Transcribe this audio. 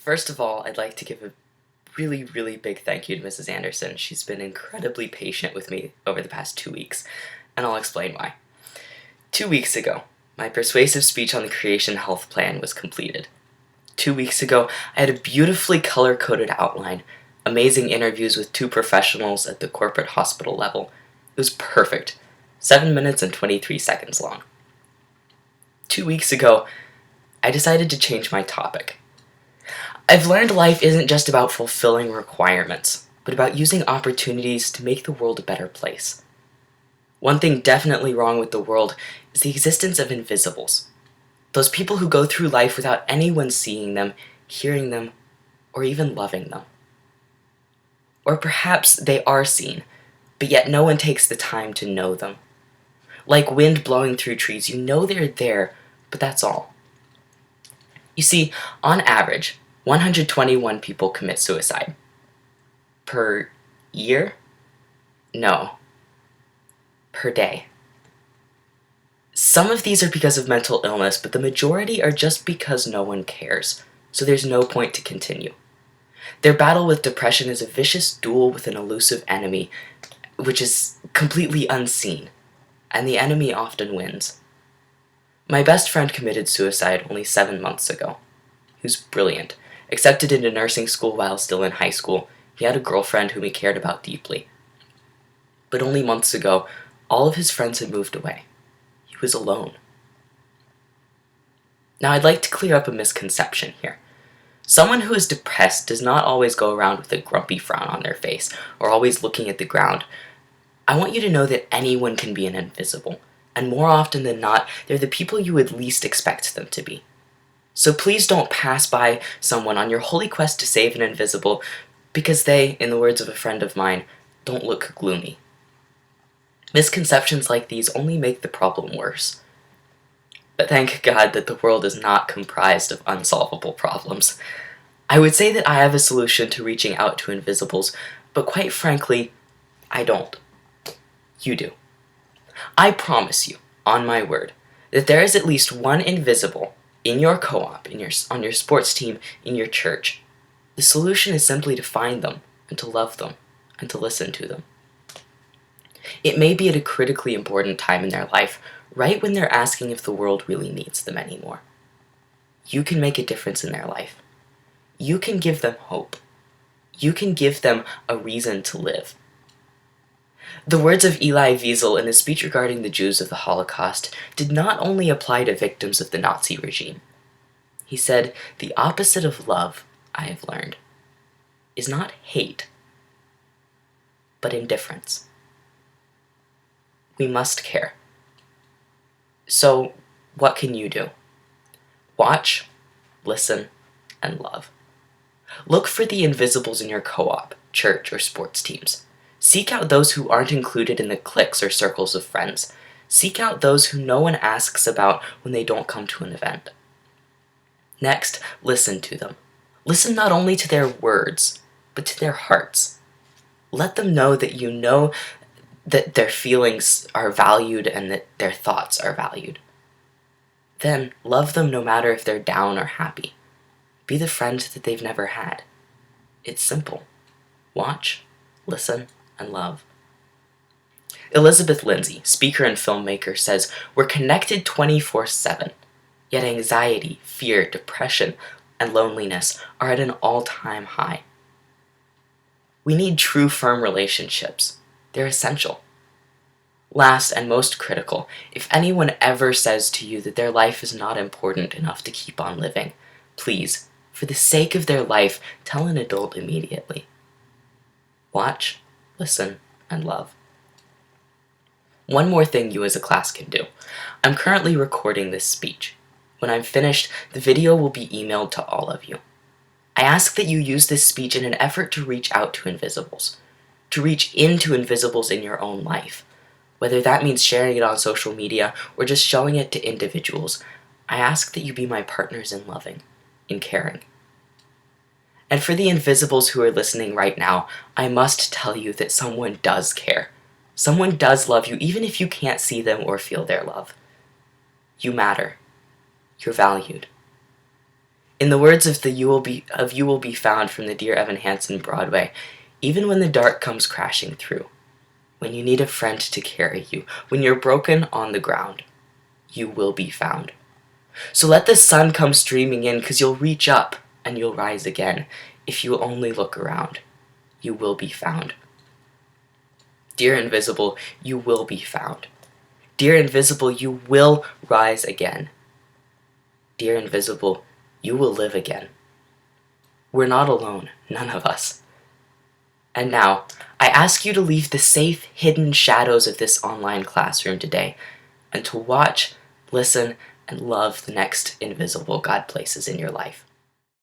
First of all, I'd like to give a really, really big thank you to Mrs. Anderson. She's been incredibly patient with me over the past 2 weeks, and I'll explain why. 2 weeks ago, my persuasive speech on the Creation Health Plan was completed. 2 weeks ago, I had a beautifully color-coded outline, amazing interviews with two professionals at the corporate hospital level. It was perfect, 7 minutes and 23 seconds long. 2 weeks ago, I decided to change my topic. I've learned life isn't just about fulfilling requirements, but about using opportunities to make the world a better place. One thing definitely wrong with the world is the existence of invisibles. Those people who go through life without anyone seeing them, hearing them, or even loving them. Or perhaps they are seen, but yet no one takes the time to know them. Like wind blowing through trees, you know they're there, but that's all. You see, on average, 121 people commit suicide. Per year? No. Per day. Some of these are because of mental illness, but the majority are just because no one cares, so there's no point to continue. Their battle with depression is a vicious duel with an elusive enemy, which is completely unseen, and the enemy often wins. My best friend committed suicide only 7 months ago. He was brilliant. Accepted into nursing school while still in high school, he had a girlfriend whom he cared about deeply. But only months ago, all of his friends had moved away. He was alone. Now I'd like to clear up a misconception here. Someone who is depressed does not always go around with a grumpy frown on their face, or always looking at the ground. I want you to know that anyone can be an invisible, and more often than not, they're the people you would least expect them to be. So please don't pass by someone on your holy quest to save an invisible because they, in the words of a friend of mine, don't look gloomy. Misconceptions like these only make the problem worse. But thank God that the world is not comprised of unsolvable problems. I would say that I have a solution to reaching out to invisibles, but quite frankly, I don't. You do. I promise you, on my word, that there is at least one invisible in your co-op, on your sports team, in your church. The solution is simply to find them, and to love them, and to listen to them. It may be at a critically important time in their life, right when they're asking if the world really needs them anymore. You can make a difference in their life. You can give them hope. You can give them a reason to live. The words of Elie Wiesel in his speech regarding the Jews of the Holocaust did not only apply to victims of the Nazi regime. He said, "The opposite of love, I have learned, is not hate, but indifference." We must care. So, what can you do? Watch, listen, and love. Look for the invisibles in your co-op, church, or sports teams. Seek out those who aren't included in the cliques or circles of friends. Seek out those who no one asks about when they don't come to an event. Next, listen to them. Listen not only to their words, but to their hearts. Let them know that you know that their feelings are valued and that their thoughts are valued. Then, love them no matter if they're down or happy. Be the friend that they've never had. It's simple. Watch, listen, and love. Elizabeth Lindsay, speaker and filmmaker, says, "We're connected 24/7, yet anxiety, fear, depression, and loneliness are at an all-time high." We need true, firm relationships. They're essential. Last and most critical, if anyone ever says to you that their life is not important enough to keep on living, please, for the sake of their life, tell an adult immediately. Watch, listen, and love. One more thing you as a class can do. I'm currently recording this speech. When I'm finished, the video will be emailed to all of you. I ask that you use this speech in an effort to reach out to invisibles, to reach into invisibles in your own life. Whether that means sharing it on social media or just showing it to individuals, I ask that you be my partners in loving, in caring. And for the invisibles who are listening right now, I must tell you that someone does care. Someone does love you, even if you can't see them or feel their love. You matter. You're valued. In the words of You Will Be Found from the Dear Evan Hansen Broadway, even when the dark comes crashing through, when you need a friend to carry you, when you're broken on the ground, you will be found. So let the sun come streaming in, 'cause you'll reach up and you'll rise again. If you only look around, you will be found. Dear Invisible, you will be found. Dear Invisible, you will rise again. Dear Invisible, you will live again. We're not alone, none of us. And now, I ask you to leave the safe, hidden shadows of this online classroom today, and to watch, listen, and love the next invisible God places in your life.